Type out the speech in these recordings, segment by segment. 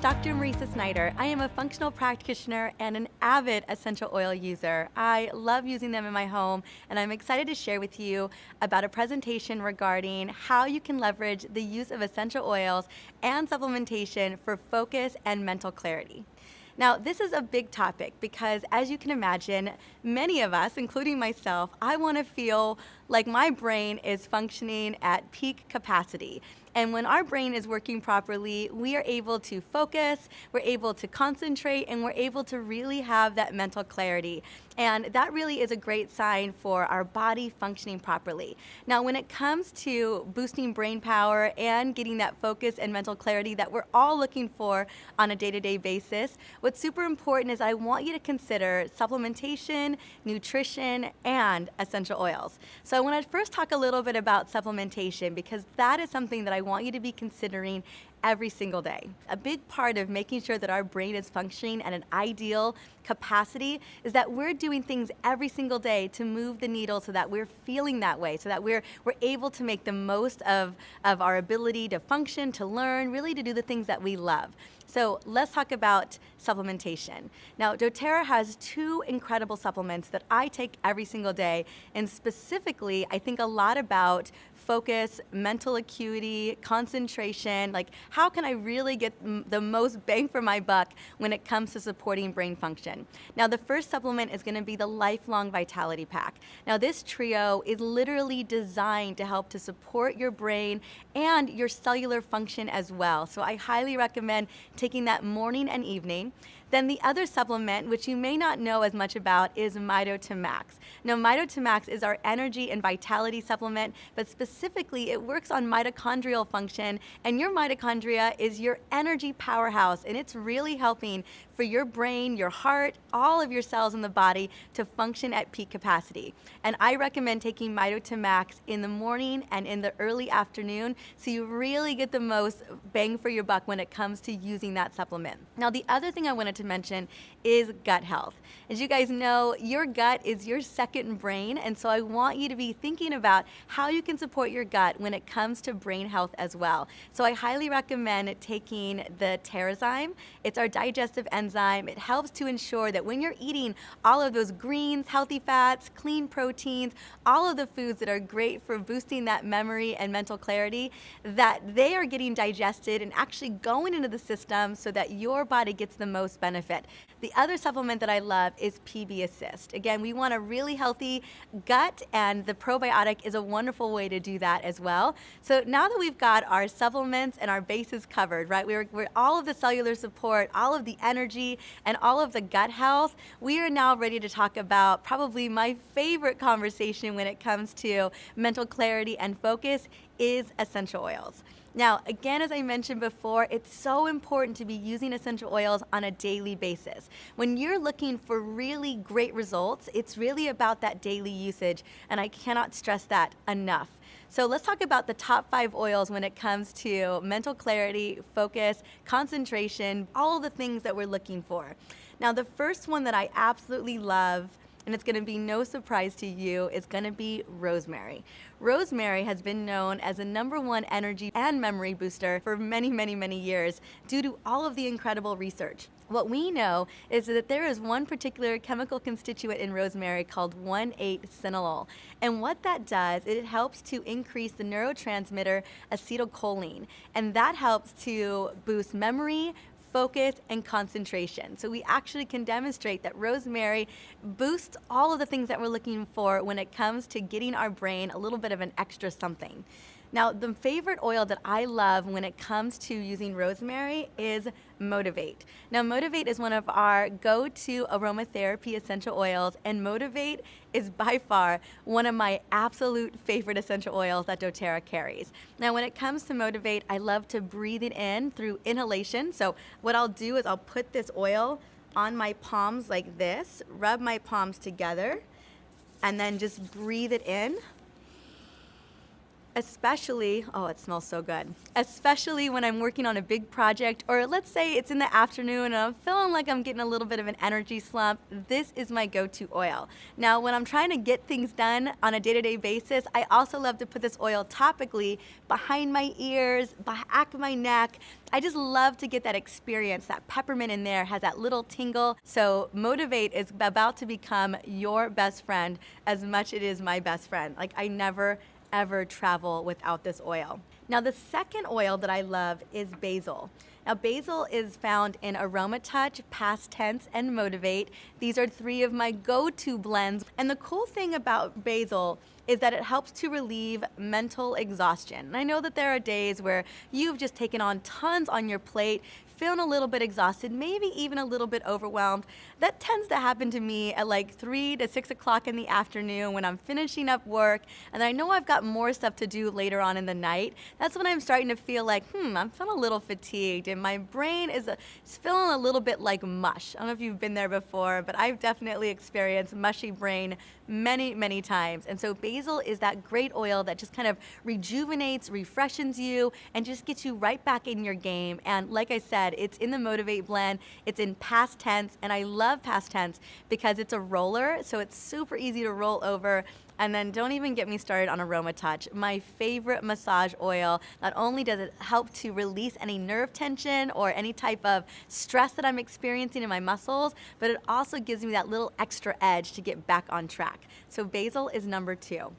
Dr. Marisa Snyder. I am a functional practitioner and an avid essential oil user. I love using them in my home, and I'm excited to share with you about a presentation regarding how you can leverage the use of essential oils and supplementation for focus and mental clarity. Now, this is a big topic because, as you can imagine, many of us, including myself, I want to feel like my brain is functioning at peak capacity. And when our brain is working properly, we are able to focus, we're able to concentrate, and we're able to really have that mental clarity. And that really is a great sign for our body functioning properly. Now, when it comes to boosting brain power and getting that focus and mental clarity that we're all looking for on a day-to-day basis, what's super important is I want you to consider supplementation, nutrition, and essential oils. So I want to first talk a little bit about supplementation because that is something that I want you to be considering every single day. A big part of making sure that our brain is functioning at an ideal capacity is that we're doing things every single day to move the needle so that we're feeling that way, so that we're able to make the most of our ability to function, to learn, really to do the things that we love. So let's talk about supplementation. Now, doTERRA has two incredible supplements that I take every single day, and specifically, I think a lot about focus, mental acuity, concentration, like how can I really get the most bang for my buck when it comes to supporting brain function. Now, the first supplement is gonna be the Lifelong Vitality Pack. Now, this trio is literally designed to help to support your brain and your cellular function as well. So I highly recommend taking that morning and evening. Then the other supplement, which you may not know as much about, is Max. Now, Max is our energy and vitality supplement, but specifically it works on mitochondrial function, and your mitochondria is your energy powerhouse, and it's really helping for your brain, your heart, all of your cells in the body to function at peak capacity. And I recommend taking Max in the morning and in the early afternoon so you really get the most bang for your buck when it comes to using that supplement. Now, the other thing I wanted to mention is gut health. As you guys know, your gut is your second brain, and so I want you to be thinking about how you can support your gut when it comes to brain health as well. So I highly recommend taking the Terrazyme. It's our digestive enzyme. It helps to ensure that when you're eating all of those greens, healthy fats, clean proteins, all of the foods that are great for boosting that memory and mental clarity, that they are getting digested and actually going into the system so that your body gets the most benefit. The other supplement that I love is PB Assist. Again, we want a really healthy gut, and the probiotic is a wonderful way to do that as well. So now that we've got our supplements and our bases covered, right, we're all of the cellular support, all of the energy, and all of the gut health, we are now ready to talk about probably my favorite conversation when it comes to mental clarity and focus is essential oils. Now, again, as I mentioned before, it's so important to be using essential oils on a daily basis. When you're looking for really great results, it's really about that daily usage, and I cannot stress that enough. So let's talk about the top 5 oils when it comes to mental clarity, focus, concentration, all of the things that we're looking for. Now, the first one that I absolutely love, and it's gonna be no surprise to you, is gonna be rosemary. Rosemary has been known as a #1 energy and memory booster for many, many, many years due to all of the incredible research. What we know is that there is one particular chemical constituent in rosemary called 1,8-cinnalol. And what that does, it helps to increase the neurotransmitter acetylcholine. And that helps to boost memory, focus, and concentration. So we actually can demonstrate that rosemary boosts all of the things that we're looking for when it comes to getting our brain a little bit of an extra something. Now, the favorite oil that I love when it comes to using rosemary is Motivate. Now, Motivate is one of our go-to aromatherapy essential oils, and Motivate is by far one of my absolute favorite essential oils that doTERRA carries. Now, when it comes to Motivate, I love to breathe it in through inhalation. So what I'll do is I'll put this oil on my palms like this, rub my palms together, and then just breathe it in. Especially, oh, it smells so good. Especially when I'm working on a big project, or let's say it's in the afternoon and I'm feeling like I'm getting a little bit of an energy slump, this is my go-to oil. Now, when I'm trying to get things done on a day-to-day basis, I also love to put this oil topically behind my ears, back of my neck. I just love to get that experience. That peppermint in there has that little tingle. So Motivate is about to become your best friend as much it is my best friend. Like, I never ever travel without this oil. Now, the second oil that I love is basil. Now, basil is found in Aroma Touch, Past Tense, and Motivate. These are three of my go-to blends. And the cool thing about basil is that it helps to relieve mental exhaustion. And I know that there are days where you've just taken on tons on your plate, feeling a little bit exhausted, maybe even a little bit overwhelmed. That tends to happen to me at like 3 to 6 o'clock in the afternoon when I'm finishing up work and I know I've got more stuff to do later on in the night. That's when I'm starting to feel like, I'm feeling a little fatigued and my brain is feeling a little bit like mush. I don't know if you've been there before, but I've definitely experienced mushy brain many, many times. And so basil is that great oil that just kind of rejuvenates, refreshes you, and just gets you right back in your game. And like I said, it's in the Motivate blend, it's in past tense, and I love past tense because it's a roller, so it's super easy to roll over. And then don't even get me started on Aroma Touch, my favorite massage oil. Not only does it help to release any nerve tension or any type of stress that I'm experiencing in my muscles, but it also gives me that little extra edge to get back on track. So basil is number 2.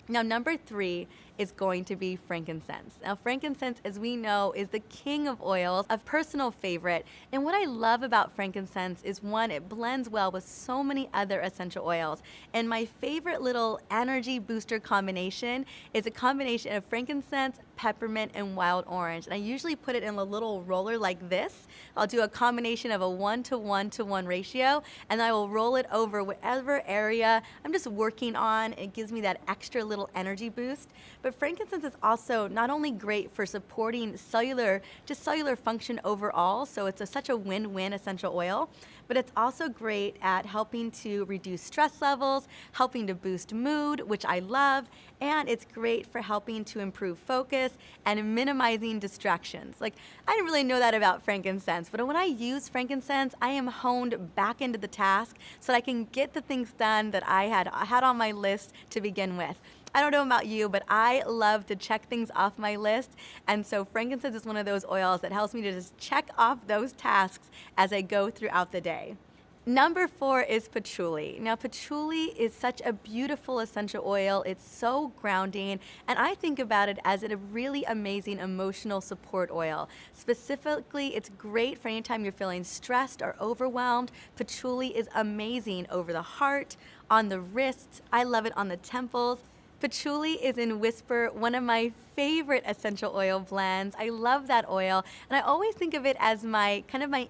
Now, number 3 is going to be frankincense. Now, frankincense, as we know, is the king of oils, a personal favorite. And what I love about frankincense is, one, it blends well with so many other essential oils. And my favorite little energy booster combination is a combination of frankincense, peppermint, and wild orange. And I usually put it in a little roller like this. I'll do a combination of a 1:1:1 ratio, and I will roll it over whatever area I'm just working on. It gives me that extra little energy boost. But frankincense is also not only great for supporting cellular function overall, so it's such a win-win essential oil, but it's also great at helping to reduce stress levels, helping to boost mood, which I love, and it's great for helping to improve focus and minimizing distractions. Like, I didn't really know that about frankincense, but when I use frankincense, I am honed back into the task so that I can get the things done that I had on my list to begin with. I don't know about you, but I love to check things off my list. And so frankincense is one of those oils that helps me to just check off those tasks as I go throughout the day. Number 4 is patchouli. Now, patchouli is such a beautiful essential oil. It's so grounding, and I think about it as a really amazing emotional support oil. Specifically, it's great for anytime you're feeling stressed or overwhelmed. Patchouli is amazing over the heart, on the wrists. I love it on the temples. Patchouli is in Whisper, one of my favorite essential oil blends. I love that oil, and I always think of it as my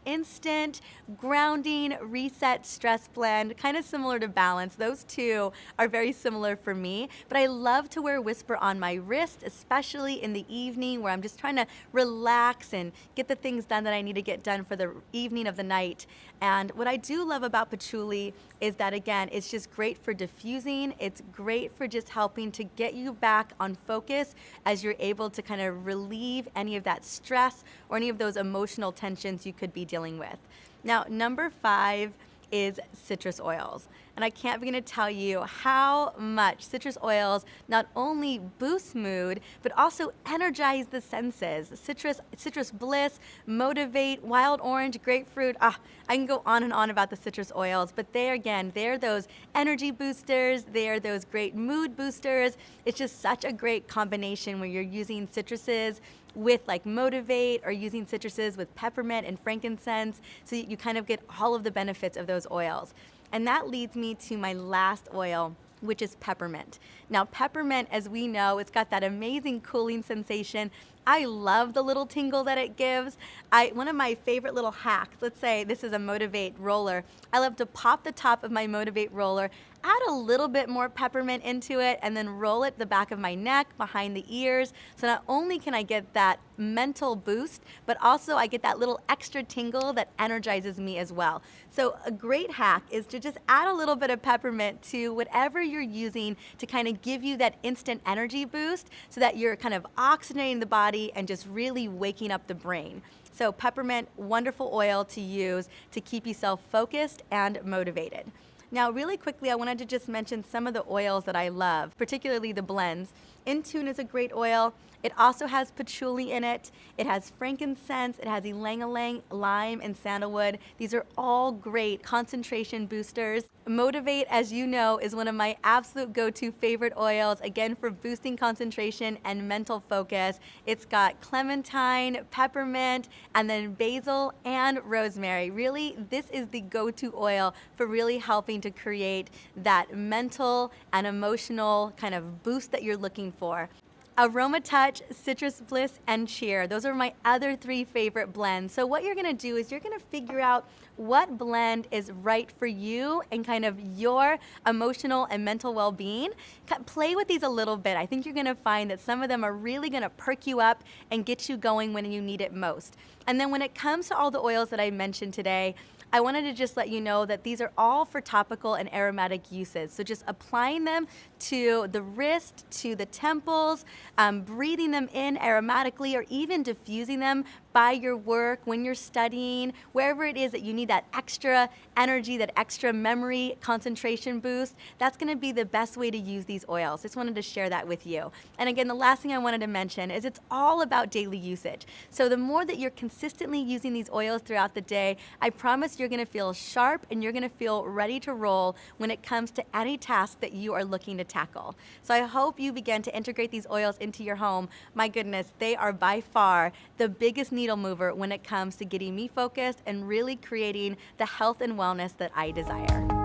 instant grounding reset stress blend, kind of similar to Balance. Those two are very similar for me, but I love to wear Whisper on my wrist, especially in the evening where I'm just trying to relax and get the things done that I need to get done for the evening of the night. And what I do love about patchouli is that, again, it's just great for diffusing. It's great for just helping to get you back on focus as you're able to kind of relieve any of that stress or any of those emotional tensions you could be dealing with. Now, number 5 is citrus oils. And I can't begin to tell you how much citrus oils not only boost mood, but also energize the senses. Citrus bliss, motivate, wild orange, grapefruit. I can go on and on about the citrus oils, but they're those energy boosters. They're those great mood boosters. It's just such a great combination where you're using citruses with like Motivate or using citruses with peppermint and frankincense, so you kind of get all of the benefits of those oils. And that leads me to my last oil, which is peppermint. Now, peppermint, as we know, it's got that amazing cooling sensation. I love the little tingle that it gives. One of my favorite little hacks, let's say this is a Motivate roller. I love to pop the top of my Motivate roller, add a little bit more peppermint into it, and then roll it the back of my neck, behind the ears. So not only can I get that mental boost, but also I get that little extra tingle that energizes me as well. So a great hack is to just add a little bit of peppermint to whatever you're using to kind of give you that instant energy boost so that you're kind of oxygenating the body and just really waking up the brain. So peppermint, wonderful oil to use to keep yourself focused and motivated. Now, really quickly, I wanted to just mention some of the oils that I love, particularly the blends. In Tune is a great oil. It also has patchouli in it. It has frankincense. It has ylang-ylang, lime, and sandalwood. These are all great concentration boosters. Motivate, as you know, is one of my absolute go-to favorite oils, again, for boosting concentration and mental focus. It's got clementine, peppermint, and then basil and rosemary. Really, this is the go-to oil for really helping to create that mental and emotional kind of boost that you're looking for. Aroma Touch, Citrus Bliss, and Cheer. Those are my other 3 favorite blends. So what you're gonna do is you're gonna figure out what blend is right for you and kind of your emotional and mental well-being. Play with these a little bit. I think you're gonna find that some of them are really gonna perk you up and get you going when you need it most. And then when it comes to all the oils that I mentioned today, I wanted to just let you know that these are all for topical and aromatic uses. So just applying them to the wrist, to the temples, breathing them in aromatically, or even diffusing them by your work, when you're studying, wherever it is that you need that extra energy, that extra memory, concentration boost, that's gonna be the best way to use these oils. Just wanted to share that with you. And again, the last thing I wanted to mention is it's all about daily usage. So the more that you're consistently using these oils throughout the day, I promise you're gonna feel sharp and you're gonna feel ready to roll when it comes to any task that you are looking to tackle. So I hope you begin to integrate these oils into your home. My goodness, they are by far the biggest needle mover when it comes to getting me focused and really creating the health and wellness that I desire.